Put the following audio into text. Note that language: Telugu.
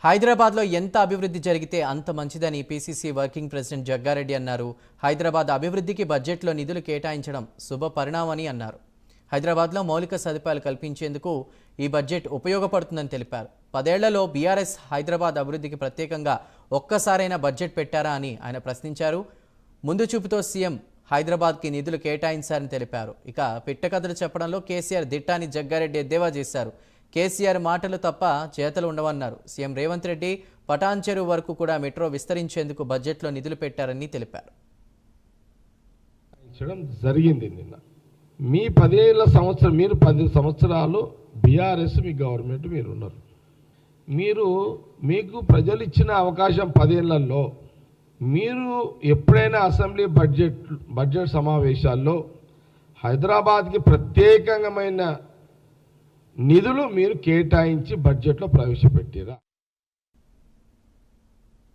హైదరాబాద్లో ఎంత అభివృద్ధి జరిగితే అంత మంచిదని పీసీసీ వర్కింగ్ ప్రెసిడెంట్ జగ్గారెడ్డి అన్నారు. హైదరాబాద్ అభివృద్ధికి బడ్జెట్లో నిధులు కేటాయించడం శుభ పరిణామని అన్నారు. హైదరాబాద్లో మౌలిక సదుపాయాలు కల్పించేందుకు ఈ బడ్జెట్ ఉపయోగపడుతుందని తెలిపారు. 10 ఏళ్లలో బీఆర్ఎస్ హైదరాబాద్ అభివృద్ధికి ప్రత్యేకంగా ఒక్కసారైనా బడ్జెట్ పెట్టారా అని ఆయన ప్రశ్నించారు. ముందు చూపుతో సీఎం హైదరాబాద్కి నిధులు కేటాయించారని తెలిపారు. ఇక పిట్టకథలు చెప్పడంలో కేసీఆర్ దిట్టాని జగ్గారెడ్డి ఎద్దేవా చేశారు. కేసీఆర్ మాటలు తప్ప చేతలు ఉండవన్నారు. సీఎం రేవంత్ రెడ్డి పటాన్ చెరువు వరకు కూడా మెట్రో విస్తరించేందుకు బడ్జెట్లో నిధులు పెట్టారని తెలిపారు. జరిగింది నిన్న మీ 10 ఏళ్ల సంవత్సరం మీరు 10 సంవత్సరాలు బీఆర్ఎస్ మీ గవర్నమెంట్ మీరు ఉన్నారు. మీకు ప్రజలు ఇచ్చిన అవకాశం 10 ఏళ్లలో మీరు ఎప్పుడైనా అసెంబ్లీ బడ్జెట్ సమావేశాల్లో హైదరాబాద్కి ప్రత్యేకమైన నిధులు మీరు కేటాయించి బడ్జెట్లో ప్రవేశపెట్టారా?